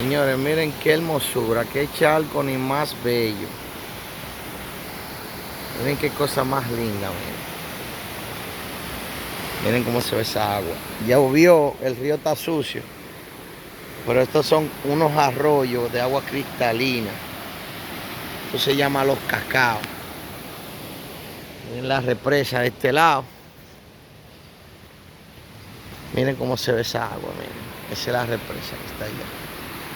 Señores, miren qué hermosura, qué charco ni más bello. Miren qué cosa más linda, miren. Miren cómo se ve esa agua. Ya llovió, el río está sucio. Pero estos son unos arroyos de agua cristalina. Esto se llama Los Cacaos. Miren la represa de este lado. Miren cómo se ve esa agua, miren. Esa es la represa que está allá.